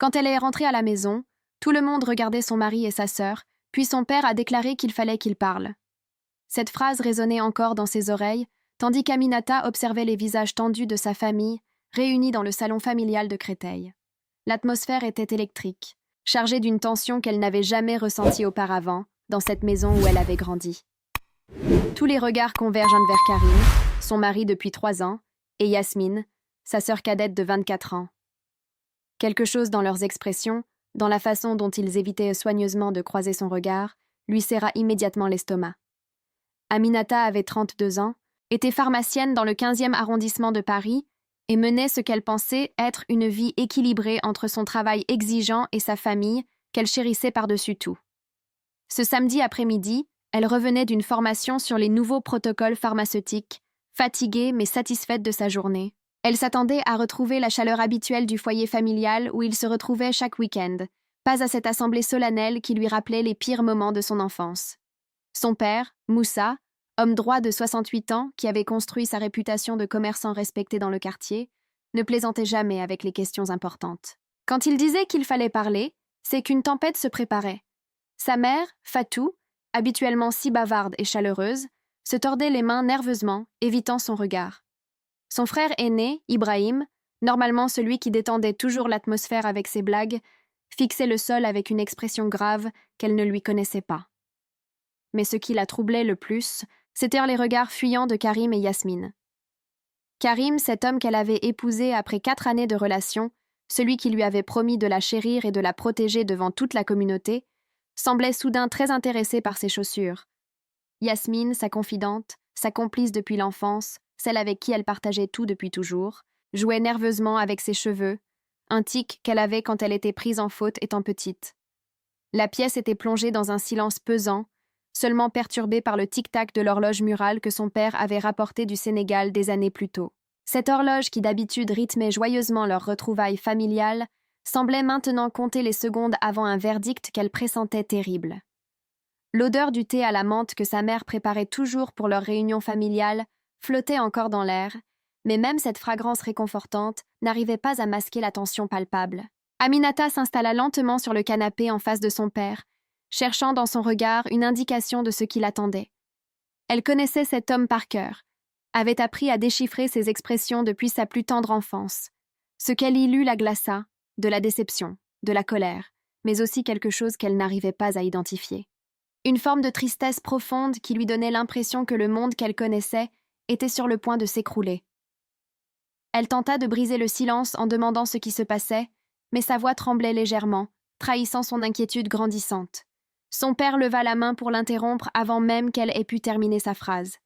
Quand elle est rentrée à la maison, tout le monde regardait son mari et sa sœur, puis son père a déclaré qu'il fallait qu'il parle. Cette phrase résonnait encore dans ses oreilles, tandis qu'Aminata observait les visages tendus de sa famille, réunis dans le salon familial de Créteil. L'atmosphère était électrique, chargée d'une tension qu'elle n'avait jamais ressentie auparavant, dans cette maison où elle avait grandi. Tous les regards convergent vers Karim, son mari depuis 3 ans, et Yasmine, sa sœur cadette de 24 ans. Quelque chose dans leurs expressions, dans la façon dont ils évitaient soigneusement de croiser son regard, lui serra immédiatement l'estomac. Aminata avait 32 ans, était pharmacienne dans le 15e arrondissement de Paris et menait ce qu'elle pensait être une vie équilibrée entre son travail exigeant et sa famille qu'elle chérissait par-dessus tout. Ce samedi après-midi, elle revenait d'une formation sur les nouveaux protocoles pharmaceutiques, fatiguée mais satisfaite de sa journée. Elle s'attendait à retrouver la chaleur habituelle du foyer familial où il se retrouvait chaque week-end, pas à cette assemblée solennelle qui lui rappelait les pires moments de son enfance. Son père, Moussa, homme droit de 68 ans qui avait construit sa réputation de commerçant respecté dans le quartier, ne plaisantait jamais avec les questions importantes. Quand il disait qu'il fallait parler, c'est qu'une tempête se préparait. Sa mère, Fatou, habituellement si bavarde et chaleureuse, se tordait les mains nerveusement, évitant son regard. Son frère aîné, Ibrahim, normalement celui qui détendait toujours l'atmosphère avec ses blagues, fixait le sol avec une expression grave qu'elle ne lui connaissait pas. Mais ce qui la troublait le plus, c'étaient les regards fuyants de Karim et Yasmine. Karim, cet homme qu'elle avait épousé après 4 années de relation, celui qui lui avait promis de la chérir et de la protéger devant toute la communauté, semblait soudain très intéressé par ses chaussures. Yasmine, sa confidente, sa complice depuis l'enfance, celle avec qui elle partageait tout depuis toujours, jouait nerveusement avec ses cheveux, un tic qu'elle avait quand elle était prise en faute étant petite. La pièce était plongée dans un silence pesant, seulement perturbé par le tic-tac de l'horloge murale que son père avait rapportée du Sénégal des années plus tôt. Cette horloge qui d'habitude rythmait joyeusement leur retrouvaille familiale semblait maintenant compter les secondes avant un verdict qu'elle pressentait terrible. L'odeur du thé à la menthe que sa mère préparait toujours pour leur réunion familiale flottait encore dans l'air, mais même cette fragrance réconfortante n'arrivait pas à masquer la tension palpable. Aminata s'installa lentement sur le canapé en face de son père, cherchant dans son regard une indication de ce qui l'attendait. Elle connaissait cet homme par cœur, avait appris à déchiffrer ses expressions depuis sa plus tendre enfance. Ce qu'elle y lut la glaça, de la déception, de la colère, mais aussi quelque chose qu'elle n'arrivait pas à identifier. Une forme de tristesse profonde qui lui donnait l'impression que le monde qu'elle connaissait était sur le point de s'écrouler. Elle tenta de briser le silence en demandant ce qui se passait, mais sa voix tremblait légèrement, trahissant son inquiétude grandissante. Son père leva la main pour l'interrompre avant même qu'elle ait pu terminer sa phrase.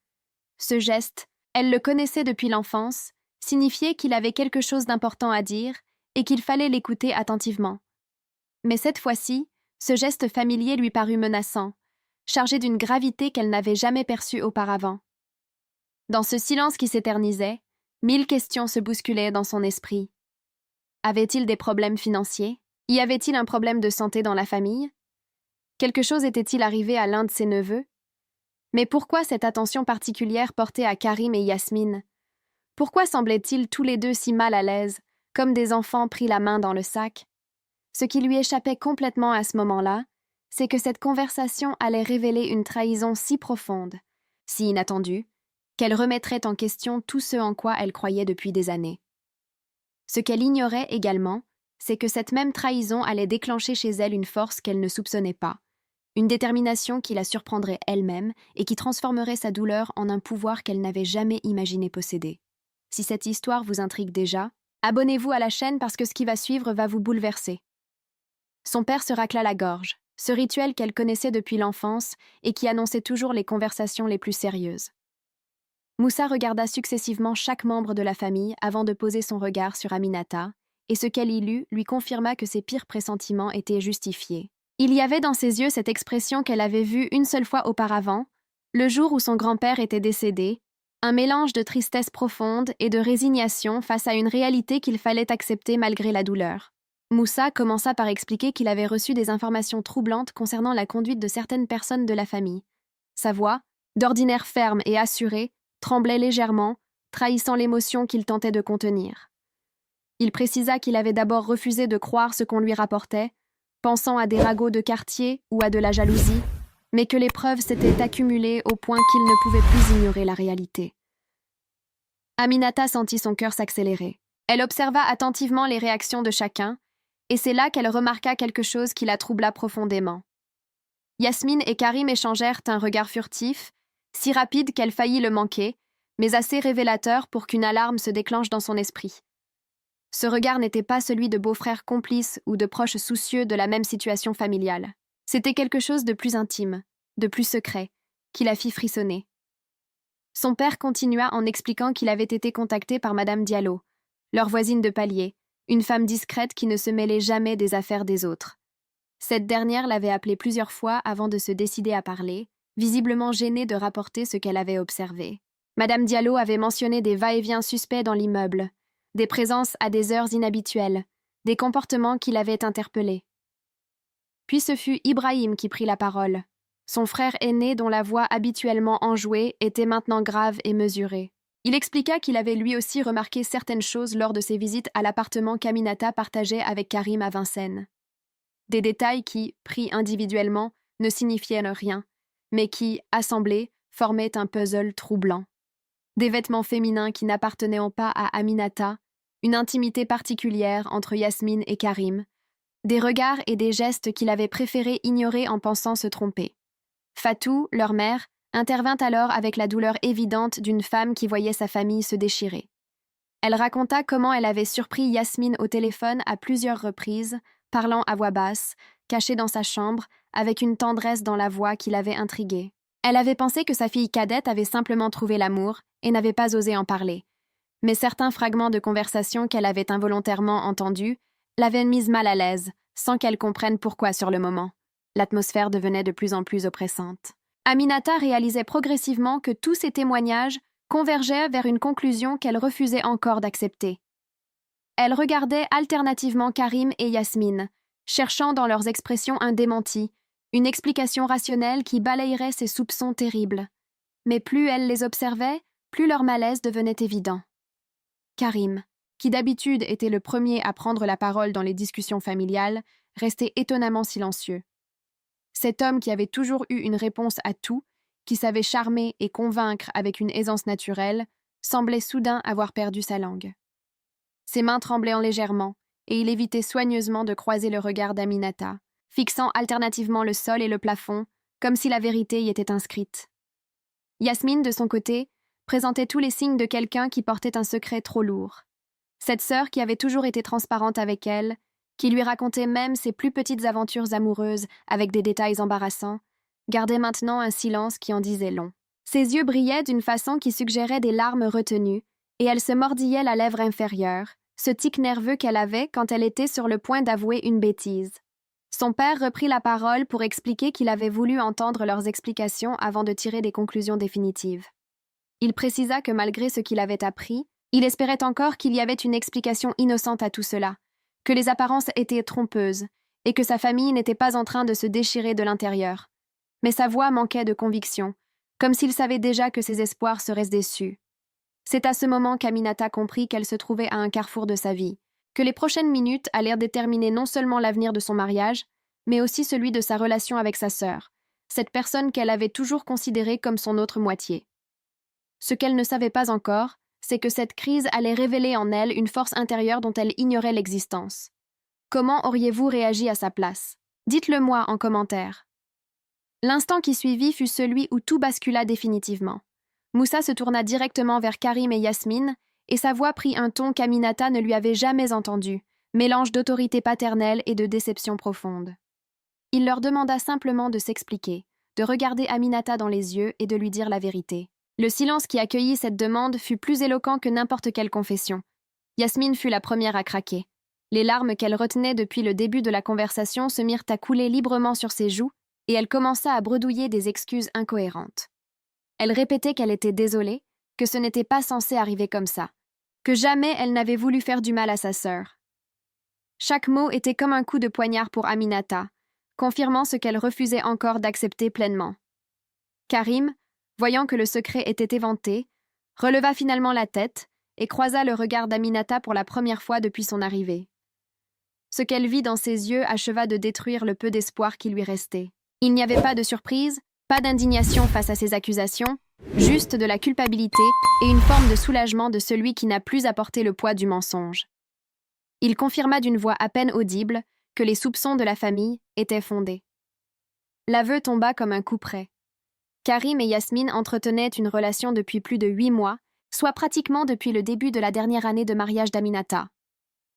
Ce geste, elle le connaissait depuis l'enfance, signifiait qu'il avait quelque chose d'important à dire et qu'il fallait l'écouter attentivement. Mais cette fois-ci, ce geste familier lui parut menaçant, chargé d'une gravité qu'elle n'avait jamais perçue auparavant. Dans ce silence qui s'éternisait, 1000 questions se bousculaient dans son esprit. Avait-il des problèmes financiers? Y avait-il un problème de santé dans la famille? Quelque chose était-il arrivé à l'un de ses neveux? Mais pourquoi cette attention particulière portée à Karim et Yasmine? Pourquoi semblaient-ils tous les deux si mal à l'aise, comme des enfants pris la main dans le sac? Ce qui lui échappait complètement à ce moment-là, c'est que cette conversation allait révéler une trahison si profonde, si inattendue, qu'elle remettrait en question tout ce en quoi elle croyait depuis des années. Ce qu'elle ignorait également, c'est que cette même trahison allait déclencher chez elle une force qu'elle ne soupçonnait pas, une détermination qui la surprendrait elle-même et qui transformerait sa douleur en un pouvoir qu'elle n'avait jamais imaginé posséder. Si cette histoire vous intrigue déjà, abonnez-vous à la chaîne parce que ce qui va suivre va vous bouleverser. Son père se racla la gorge, ce rituel qu'elle connaissait depuis l'enfance et qui annonçait toujours les conversations les plus sérieuses. Moussa regarda successivement chaque membre de la famille avant de poser son regard sur Aminata, et ce qu'elle y lut lui confirma que ses pires pressentiments étaient justifiés. Il y avait dans ses yeux cette expression qu'elle avait vue une seule fois auparavant, le jour où son grand-père était décédé, un mélange de tristesse profonde et de résignation face à une réalité qu'il fallait accepter malgré la douleur. Moussa commença par expliquer qu'il avait reçu des informations troublantes concernant la conduite de certaines personnes de la famille. Sa voix, d'ordinaire ferme et assurée, tremblait légèrement, trahissant l'émotion qu'il tentait de contenir. Il précisa qu'il avait d'abord refusé de croire ce qu'on lui rapportait, pensant à des ragots de quartier ou à de la jalousie, mais que les preuves s'étaient accumulées au point qu'il ne pouvait plus ignorer la réalité. Aminata sentit son cœur s'accélérer. Elle observa attentivement les réactions de chacun, et c'est là qu'elle remarqua quelque chose qui la troubla profondément. Yasmine et Karim échangèrent un regard furtif, si rapide qu'elle faillit le manquer, mais assez révélateur pour qu'une alarme se déclenche dans son esprit. Ce regard n'était pas celui de beaux-frères complices ou de proches soucieux de la même situation familiale. C'était quelque chose de plus intime, de plus secret, qui la fit frissonner. Son père continua en expliquant qu'il avait été contacté par Madame Diallo, leur voisine de palier, une femme discrète qui ne se mêlait jamais des affaires des autres. Cette dernière l'avait appelé plusieurs fois avant de se décider à parler, visiblement gênée de rapporter ce qu'elle avait observé. Madame Diallo avait mentionné des va-et-vient suspects dans l'immeuble, des présences à des heures inhabituelles, des comportements qui l'avaient interpellé. Puis ce fut Ibrahim qui prit la parole. Son frère aîné, dont la voix habituellement enjouée était maintenant grave et mesurée. Il expliqua qu'il avait lui aussi remarqué certaines choses lors de ses visites à l'appartement qu'Aminata partageait avec Karim à Vincennes. Des détails qui, pris individuellement, ne signifiaient rien, mais qui, assemblés, formaient un puzzle troublant. Des vêtements féminins qui n'appartenaient pas à Aminata, une intimité particulière entre Yasmine et Karim, des regards et des gestes qu'il avait préféré ignorer en pensant se tromper. Fatou, leur mère, intervint alors avec la douleur évidente d'une femme qui voyait sa famille se déchirer. Elle raconta comment elle avait surpris Yasmine au téléphone à plusieurs reprises, parlant à voix basse, cachée dans sa chambre, avec une tendresse dans la voix qui l'avait intriguée. Elle avait pensé que sa fille cadette avait simplement trouvé l'amour et n'avait pas osé en parler. Mais certains fragments de conversation qu'elle avait involontairement entendus l'avaient mise mal à l'aise, sans qu'elle comprenne pourquoi sur le moment. L'atmosphère devenait de plus en plus oppressante. Aminata réalisait progressivement que tous ces témoignages convergeaient vers une conclusion qu'elle refusait encore d'accepter. Elle regardait alternativement Karim et Yasmine, cherchant dans leurs expressions un démenti, une explication rationnelle qui balayerait ces soupçons terribles. Mais plus elle les observait, plus leur malaise devenait évident. Karim, qui d'habitude était le premier à prendre la parole dans les discussions familiales, restait étonnamment silencieux. Cet homme qui avait toujours eu une réponse à tout, qui savait charmer et convaincre avec une aisance naturelle, semblait soudain avoir perdu sa langue. Ses mains tremblaient légèrement, et il évitait soigneusement de croiser le regard d'Aminata, fixant alternativement le sol et le plafond, comme si la vérité y était inscrite. Yasmine, de son côté, présentait tous les signes de quelqu'un qui portait un secret trop lourd. Cette sœur qui avait toujours été transparente avec elle, qui lui racontait même ses plus petites aventures amoureuses avec des détails embarrassants, gardait maintenant un silence qui en disait long. Ses yeux brillaient d'une façon qui suggérait des larmes retenues, et elle se mordillait la lèvre inférieure, ce tic nerveux qu'elle avait quand elle était sur le point d'avouer une bêtise. Son père reprit la parole pour expliquer qu'il avait voulu entendre leurs explications avant de tirer des conclusions définitives. Il précisa que malgré ce qu'il avait appris, il espérait encore qu'il y avait une explication innocente à tout cela, que les apparences étaient trompeuses, et que sa famille n'était pas en train de se déchirer de l'intérieur. Mais sa voix manquait de conviction, comme s'il savait déjà que ses espoirs seraient déçus. C'est à ce moment qu'Aminata comprit qu'elle se trouvait à un carrefour de sa vie, que les prochaines minutes allèrent déterminer non seulement l'avenir de son mariage, mais aussi celui de sa relation avec sa sœur, cette personne qu'elle avait toujours considérée comme son autre moitié. Ce qu'elle ne savait pas encore, c'est que cette crise allait révéler en elle une force intérieure dont elle ignorait l'existence. Comment auriez-vous réagi à sa place? Dites-le-moi en commentaire. L'instant qui suivit fut celui où tout bascula définitivement. Moussa se tourna directement vers Karim et Yasmine, et sa voix prit un ton qu'Aminata ne lui avait jamais entendu, mélange d'autorité paternelle et de déception profonde. Il leur demanda simplement de s'expliquer, de regarder Aminata dans les yeux et de lui dire la vérité. Le silence qui accueillit cette demande fut plus éloquent que n'importe quelle confession. Yasmine fut la première à craquer. Les larmes qu'elle retenait depuis le début de la conversation se mirent à couler librement sur ses joues, et elle commença à bredouiller des excuses incohérentes. Elle répétait qu'elle était désolée, que ce n'était pas censé arriver comme ça, que jamais elle n'avait voulu faire du mal à sa sœur. Chaque mot était comme un coup de poignard pour Aminata, confirmant ce qu'elle refusait encore d'accepter pleinement. Karim, voyant que le secret était éventé, releva finalement la tête, et croisa le regard d'Aminata pour la première fois depuis son arrivée. Ce qu'elle vit dans ses yeux acheva de détruire le peu d'espoir qui lui restait. Il n'y avait pas de surprise, pas d'indignation face à ces accusations, juste de la culpabilité et une forme de soulagement de celui qui n'a plus à porter le poids du mensonge. Il confirma d'une voix à peine audible que les soupçons de la famille étaient fondés. L'aveu tomba comme un coup près. Karim et Yasmine entretenaient une relation depuis plus de 8 mois, soit pratiquement depuis le début de la dernière année de mariage d'Aminata.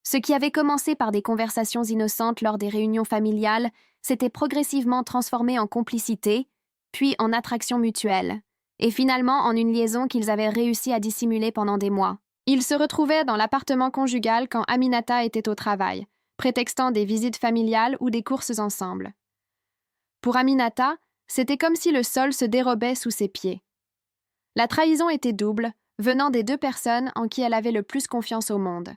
Ce qui avait commencé par des conversations innocentes lors des réunions familiales s'était progressivement transformé en complicité, puis en attraction mutuelle, et finalement en une liaison qu'ils avaient réussi à dissimuler pendant des mois. Ils se retrouvaient dans l'appartement conjugal quand Aminata était au travail, prétextant des visites familiales ou des courses ensemble. Pour Aminata, c'était comme si le sol se dérobait sous ses pieds. La trahison était double, venant des 2 personnes en qui elle avait le plus confiance au monde.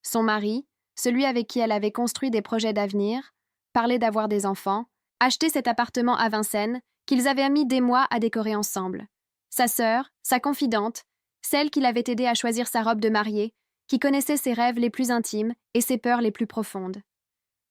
Son mari, celui avec qui elle avait construit des projets d'avenir, parlait d'avoir des enfants, acheté cet appartement à Vincennes, qu'ils avaient mis des mois à décorer ensemble. Sa sœur, sa confidente, celle qui l'avait aidé à choisir sa robe de mariée, qui connaissait ses rêves les plus intimes et ses peurs les plus profondes.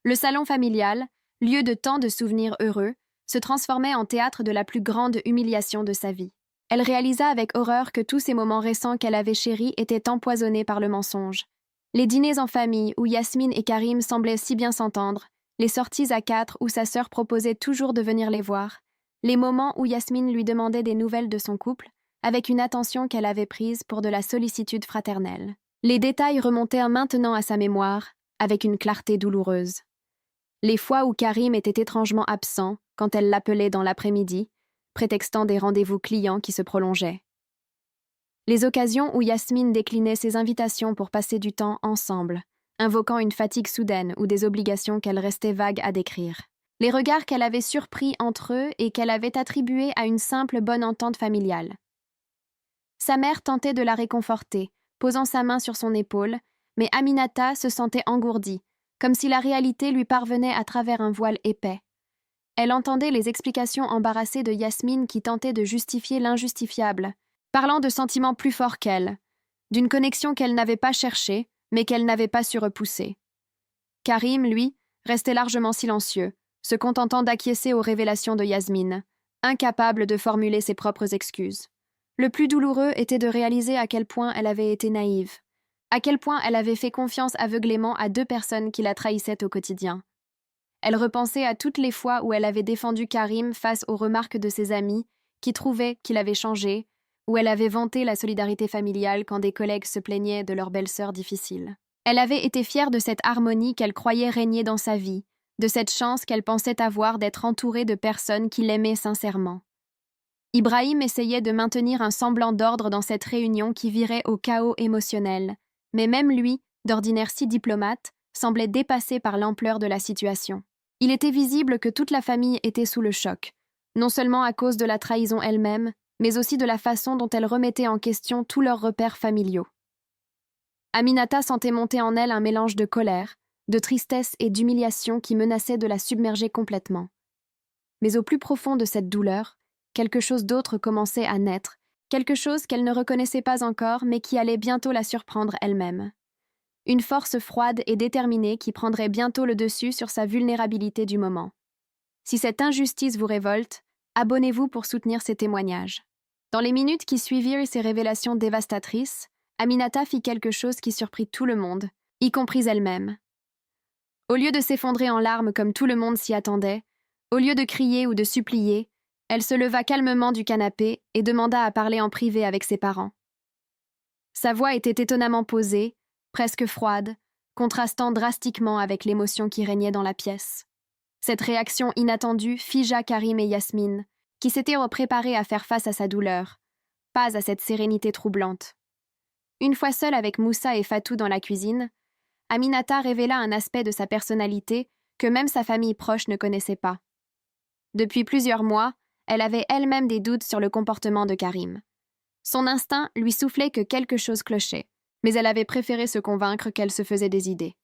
Le salon familial, lieu de tant de souvenirs heureux, se transformait en théâtre de la plus grande humiliation de sa vie. Elle réalisa avec horreur que tous ces moments récents qu'elle avait chéris étaient empoisonnés par le mensonge. Les dîners en famille où Yasmine et Karim semblaient si bien s'entendre, les sorties à 4 où sa sœur proposait toujours de venir les voir, les moments où Yasmine lui demandait des nouvelles de son couple, avec une attention qu'elle avait prise pour de la sollicitude fraternelle. Les détails remontèrent maintenant à sa mémoire, avec une clarté douloureuse. Les fois où Karim était étrangement absent, quand elle l'appelait dans l'après-midi, prétextant des rendez-vous clients qui se prolongeaient. Les occasions où Yasmine déclinait ses invitations pour passer du temps ensemble, invoquant une fatigue soudaine ou des obligations qu'elle restait vague à décrire. Les regards qu'elle avait surpris entre eux et qu'elle avait attribués à une simple bonne entente familiale. Sa mère tentait de la réconforter, posant sa main sur son épaule, mais Aminata se sentait engourdie, comme si la réalité lui parvenait à travers un voile épais. Elle entendait les explications embarrassées de Yasmine qui tentait de justifier l'injustifiable, parlant de sentiments plus forts qu'elle, d'une connexion qu'elle n'avait pas cherchée, mais qu'elle n'avait pas su repousser. Karim, lui, restait largement silencieux, se contentant d'acquiescer aux révélations de Yasmine, incapable de formuler ses propres excuses. Le plus douloureux était de réaliser à quel point elle avait été naïve, à quel point elle avait fait confiance aveuglément à 2 personnes qui la trahissaient au quotidien. Elle repensait à toutes les fois où elle avait défendu Karim face aux remarques de ses amis, qui trouvaient qu'il avait changé, où elle avait vanté la solidarité familiale quand des collègues se plaignaient de leur belle-sœur difficile. Elle avait été fière de cette harmonie qu'elle croyait régner dans sa vie, de cette chance qu'elle pensait avoir d'être entourée de personnes qui l'aimaient sincèrement. Ibrahim essayait de maintenir un semblant d'ordre dans cette réunion qui virait au chaos émotionnel, mais même lui, d'ordinaire si diplomate, semblait dépassé par l'ampleur de la situation. Il était visible que toute la famille était sous le choc, non seulement à cause de la trahison elle-même, mais aussi de la façon dont elle remettait en question tous leurs repères familiaux. Aminata sentait monter en elle un mélange de colère, de tristesse et d'humiliation qui menaçait de la submerger complètement. Mais au plus profond de cette douleur, quelque chose d'autre commençait à naître, quelque chose qu'elle ne reconnaissait pas encore mais qui allait bientôt la surprendre elle-même. Une force froide et déterminée qui prendrait bientôt le dessus sur sa vulnérabilité du moment. Si cette injustice vous révolte, abonnez-vous pour soutenir ces témoignages. Dans les minutes qui suivirent ces révélations dévastatrices, Aminata fit quelque chose qui surprit tout le monde, y compris elle-même. Au lieu de s'effondrer en larmes comme tout le monde s'y attendait, au lieu de crier ou de supplier, elle se leva calmement du canapé et demanda à parler en privé avec ses parents. Sa voix était étonnamment posée, presque froide, contrastant drastiquement avec l'émotion qui régnait dans la pièce. Cette réaction inattendue figea Karim et Yasmine, qui s'étaient préparés à faire face à sa douleur, pas à cette sérénité troublante. Une fois seule avec Moussa et Fatou dans la cuisine, Aminata révéla un aspect de sa personnalité que même sa famille proche ne connaissait pas. Depuis plusieurs mois, elle avait elle-même des doutes sur le comportement de Karim. Son instinct lui soufflait que quelque chose clochait, mais elle avait préféré se convaincre qu'elle se faisait des idées.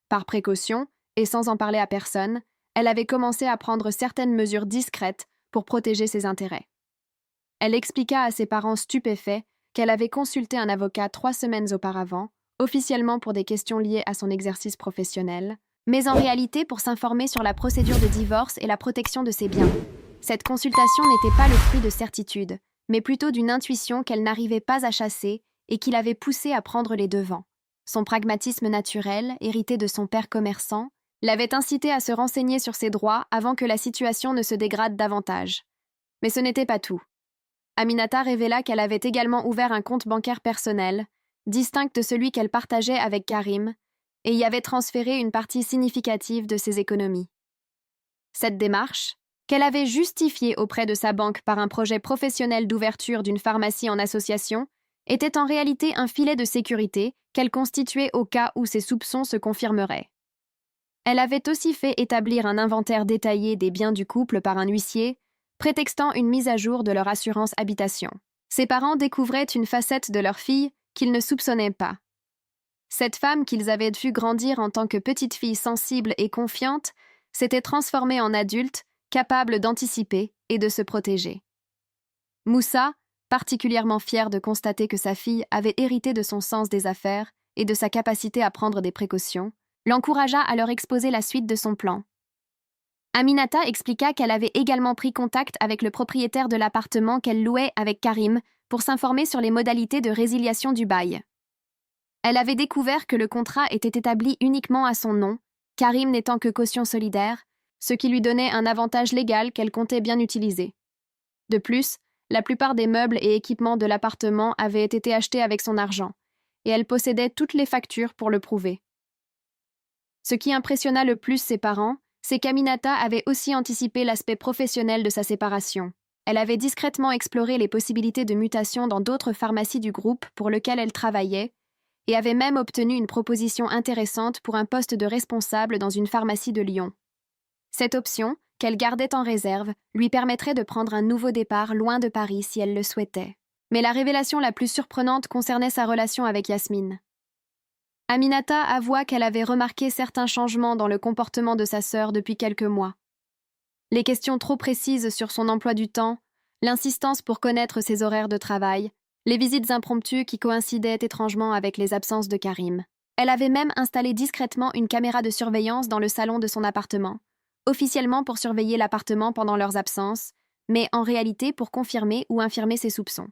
Par précaution, et sans en parler à personne, elle avait commencé à prendre certaines mesures discrètes pour protéger ses intérêts. Elle expliqua à ses parents stupéfaits qu'elle avait consulté un avocat 3 semaines auparavant, officiellement pour des questions liées à son exercice professionnel, mais en réalité pour s'informer sur la procédure de divorce et la protection de ses biens. Cette consultation n'était pas le fruit de certitudes, mais plutôt d'une intuition qu'elle n'arrivait pas à chasser et qui l'avait poussée à prendre les devants. Son pragmatisme naturel, hérité de son père commerçant, l'avait incité à se renseigner sur ses droits avant que la situation ne se dégrade davantage. Mais ce n'était pas tout. Aminata révéla qu'elle avait également ouvert un compte bancaire personnel, distinct de celui qu'elle partageait avec Karim, et y avait transféré une partie significative de ses économies. Cette démarche, qu'elle avait justifiée auprès de sa banque par un projet professionnel d'ouverture d'une pharmacie en association, était en réalité un filet de sécurité qu'elle constituait au cas où ses soupçons se confirmeraient. Elle avait aussi fait établir un inventaire détaillé des biens du couple par un huissier, prétextant une mise à jour de leur assurance habitation. Ses parents découvraient une facette de leur fille qu'ils ne soupçonnaient pas. Cette femme qu'ils avaient vu grandir en tant que petite fille sensible et confiante s'était transformée en adulte, capable d'anticiper et de se protéger. Moussa, particulièrement fier de constater que sa fille avait hérité de son sens des affaires et de sa capacité à prendre des précautions, l'encouragea à leur exposer la suite de son plan. Aminata expliqua qu'elle avait également pris contact avec le propriétaire de l'appartement qu'elle louait avec Karim pour s'informer sur les modalités de résiliation du bail. Elle avait découvert que le contrat était établi uniquement à son nom, Karim n'étant que caution solidaire, ce qui lui donnait un avantage légal qu'elle comptait bien utiliser. De plus, la plupart des meubles et équipements de l'appartement avaient été achetés avec son argent, et elle possédait toutes les factures pour le prouver. Ce qui impressionna le plus ses parents, c'est qu'Aminata avait aussi anticipé l'aspect professionnel de sa séparation. Elle avait discrètement exploré les possibilités de mutation dans d'autres pharmacies du groupe pour lequel elle travaillait, et avait même obtenu une proposition intéressante pour un poste de responsable dans une pharmacie de Lyon. Cette option, qu'elle gardait en réserve, lui permettrait de prendre un nouveau départ loin de Paris si elle le souhaitait. Mais la révélation la plus surprenante concernait sa relation avec Yasmine. Aminata avoua qu'elle avait remarqué certains changements dans le comportement de sa sœur depuis quelques mois. Les questions trop précises sur son emploi du temps, l'insistance pour connaître ses horaires de travail, les visites impromptues qui coïncidaient étrangement avec les absences de Karim. Elle avait même installé discrètement une caméra de surveillance dans le salon de son appartement, officiellement pour surveiller l'appartement pendant leurs absences, mais en réalité pour confirmer ou infirmer ses soupçons.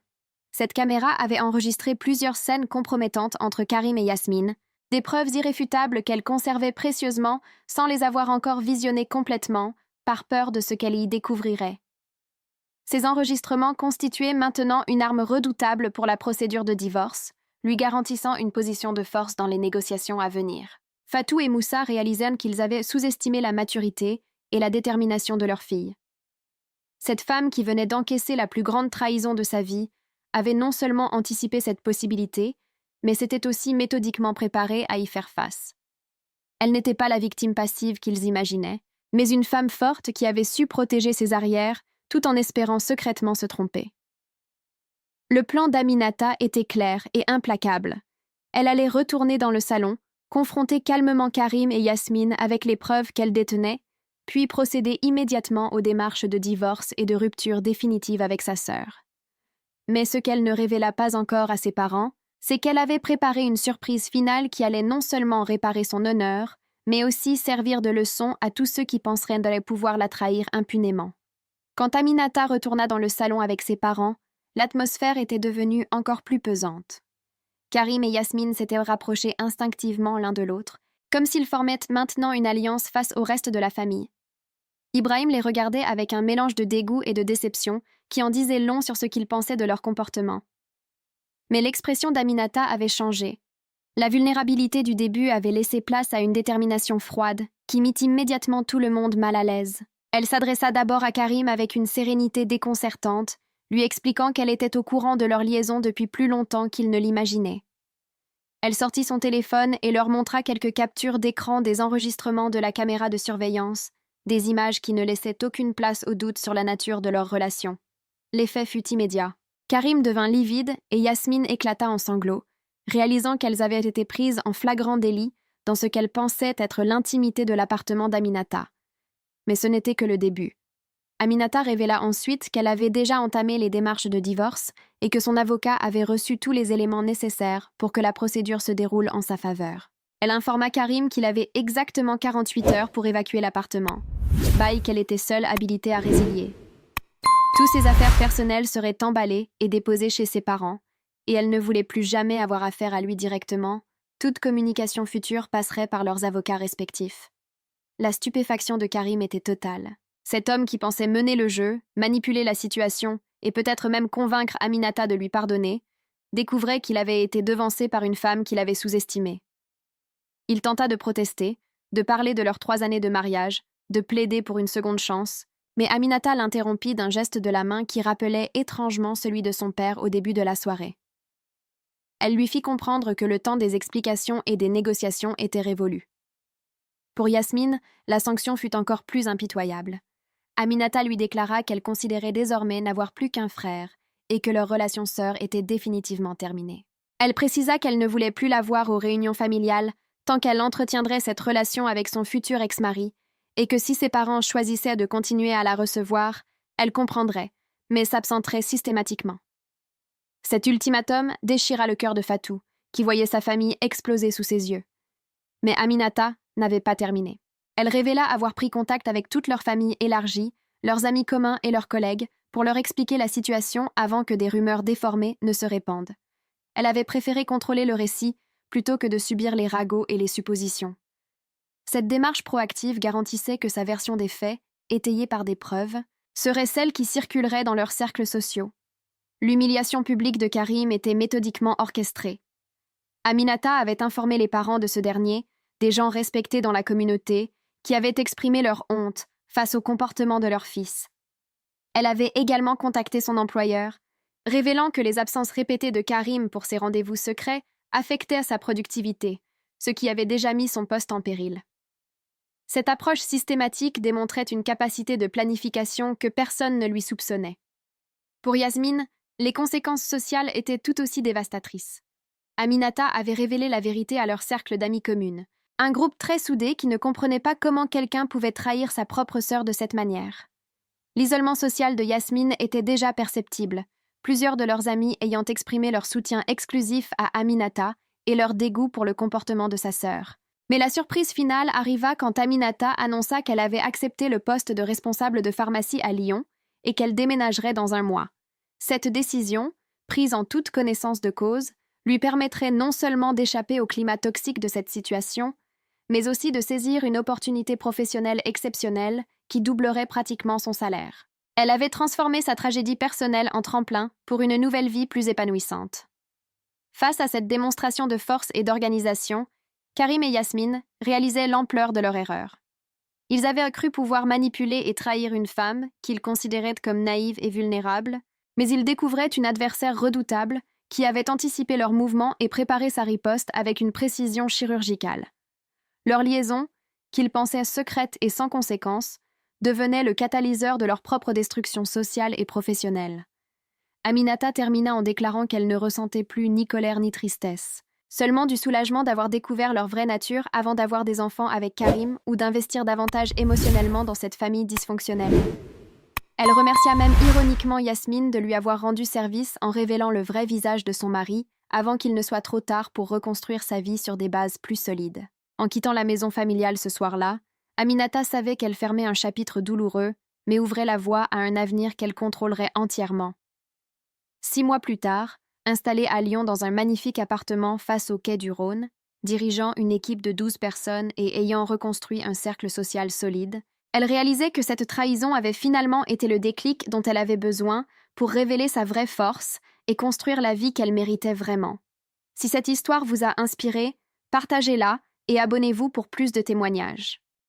Cette caméra avait enregistré plusieurs scènes compromettantes entre Karim et Yasmine, des preuves irréfutables qu'elle conservait précieusement sans les avoir encore visionnées complètement, par peur de ce qu'elle y découvrirait. Ces enregistrements constituaient maintenant une arme redoutable pour la procédure de divorce, lui garantissant une position de force dans les négociations à venir. Fatou et Moussa réalisèrent qu'ils avaient sous-estimé la maturité et la détermination de leur fille. Cette femme qui venait d'encaisser la plus grande trahison de sa vie avait non seulement anticipé cette possibilité, mais s'était aussi méthodiquement préparée à y faire face. Elle n'était pas la victime passive qu'ils imaginaient, mais une femme forte qui avait su protéger ses arrières tout en espérant secrètement se tromper. Le plan d'Aminata était clair et implacable. Elle allait retourner dans le salon, confronter calmement Karim et Yasmine avec les preuves qu'elle détenait, puis procéder immédiatement aux démarches de divorce et de rupture définitive avec sa sœur. Mais ce qu'elle ne révéla pas encore à ses parents, c'est qu'elle avait préparé une surprise finale qui allait non seulement réparer son honneur, mais aussi servir de leçon à tous ceux qui penseraient d'aller pouvoir la trahir impunément. Quand Aminata retourna dans le salon avec ses parents, l'atmosphère était devenue encore plus pesante. Karim et Yasmine s'étaient rapprochés instinctivement l'un de l'autre, comme s'ils formaient maintenant une alliance face au reste de la famille. Ibrahim les regardait avec un mélange de dégoût et de déception qui en disait long sur ce qu'il pensait de leur comportement. Mais l'expression d'Aminata avait changé. La vulnérabilité du début avait laissé place à une détermination froide qui mit immédiatement tout le monde mal à l'aise. Elle s'adressa d'abord à Karim avec une sérénité déconcertante, lui expliquant qu'elle était au courant de leur liaison depuis plus longtemps qu'il ne l'imaginait. Elle sortit son téléphone et leur montra quelques captures d'écran des enregistrements de la caméra de surveillance, des images qui ne laissaient aucune place au doute sur la nature de leur relation. L'effet fut immédiat. Karim devint livide et Yasmine éclata en sanglots, réalisant qu'elles avaient été prises en flagrant délit dans ce qu'elle pensait être l'intimité de l'appartement d'Aminata. Mais ce n'était que le début. Aminata révéla ensuite qu'elle avait déjà entamé les démarches de divorce et que son avocat avait reçu tous les éléments nécessaires pour que la procédure se déroule en sa faveur. Elle informa Karim qu'il avait exactement 48 heures pour évacuer l'appartement, bail qu'elle était seule habilitée à résilier. Tous ses affaires personnelles seraient emballées et déposées chez ses parents, et elle ne voulait plus jamais avoir affaire à lui directement. Toute communication future passerait par leurs avocats respectifs. La stupéfaction de Karim était totale. Cet homme qui pensait mener le jeu, manipuler la situation et peut-être même convaincre Aminata de lui pardonner, découvrait qu'il avait été devancé par une femme qu'il avait sous-estimée. Il tenta de protester, de parler de leurs 3 années de mariage, de plaider pour une seconde chance, mais Aminata l'interrompit d'un geste de la main qui rappelait étrangement celui de son père au début de la soirée. Elle lui fit comprendre que le temps des explications et des négociations était révolu. Pour Yasmine, la sanction fut encore plus impitoyable. Aminata lui déclara qu'elle considérait désormais n'avoir plus qu'un frère et que leur relation sœur était définitivement terminée. Elle précisa qu'elle ne voulait plus la voir aux réunions familiales tant qu'elle entretiendrait cette relation avec son futur ex-mari et que si ses parents choisissaient de continuer à la recevoir, elle comprendrait, mais s'absenterait systématiquement. Cet ultimatum déchira le cœur de Fatou, qui voyait sa famille exploser sous ses yeux. Mais Aminata n'avait pas terminé. Elle révéla avoir pris contact avec toute leur famille élargie, leurs amis communs et leurs collègues, pour leur expliquer la situation avant que des rumeurs déformées ne se répandent. Elle avait préféré contrôler le récit plutôt que de subir les ragots et les suppositions. Cette démarche proactive garantissait que sa version des faits, étayée par des preuves, serait celle qui circulerait dans leurs cercles sociaux. L'humiliation publique de Karim était méthodiquement orchestrée. Aminata avait informé les parents de ce dernier, des gens respectés dans la communauté, qui avaient exprimé leur honte face au comportement de leur fils. Elle avait également contacté son employeur, révélant que les absences répétées de Karim pour ses rendez-vous secrets affectaient sa productivité, ce qui avait déjà mis son poste en péril. Cette approche systématique démontrait une capacité de planification que personne ne lui soupçonnait. Pour Yasmine, les conséquences sociales étaient tout aussi dévastatrices. Aminata avait révélé la vérité à leur cercle d'amis communes, un groupe très soudé qui ne comprenait pas comment quelqu'un pouvait trahir sa propre sœur de cette manière. L'isolement social de Yasmine était déjà perceptible, plusieurs de leurs amis ayant exprimé leur soutien exclusif à Aminata et leur dégoût pour le comportement de sa sœur. Mais la surprise finale arriva quand Aminata annonça qu'elle avait accepté le poste de responsable de pharmacie à Lyon et qu'elle déménagerait dans un mois. Cette décision, prise en toute connaissance de cause, lui permettrait non seulement d'échapper au climat toxique de cette situation, mais aussi de saisir une opportunité professionnelle exceptionnelle qui doublerait pratiquement son salaire. Elle avait transformé sa tragédie personnelle en tremplin pour une nouvelle vie plus épanouissante. Face à cette démonstration de force et d'organisation, Karim et Yasmine réalisaient l'ampleur de leur erreur. Ils avaient cru pouvoir manipuler et trahir une femme qu'ils considéraient comme naïve et vulnérable, mais ils découvraient une adversaire redoutable qui avait anticipé leurs mouvements et préparé sa riposte avec une précision chirurgicale. Leur liaison, qu'ils pensaient secrète et sans conséquence, devenait le catalyseur de leur propre destruction sociale et professionnelle. Aminata termina en déclarant qu'elle ne ressentait plus ni colère ni tristesse, seulement du soulagement d'avoir découvert leur vraie nature avant d'avoir des enfants avec Karim ou d'investir davantage émotionnellement dans cette famille dysfonctionnelle. Elle remercia même ironiquement Yasmine de lui avoir rendu service en révélant le vrai visage de son mari avant qu'il ne soit trop tard pour reconstruire sa vie sur des bases plus solides. En quittant la maison familiale ce soir-là, Aminata savait qu'elle fermait un chapitre douloureux, mais ouvrait la voie à un avenir qu'elle contrôlerait entièrement. 6 mois plus tard, installée à Lyon dans un magnifique appartement face au quai du Rhône, dirigeant une équipe de 12 personnes et ayant reconstruit un cercle social solide, elle réalisait que cette trahison avait finalement été le déclic dont elle avait besoin pour révéler sa vraie force et construire la vie qu'elle méritait vraiment. Si cette histoire vous a inspiré, partagez-la et abonnez-vous pour plus de témoignages.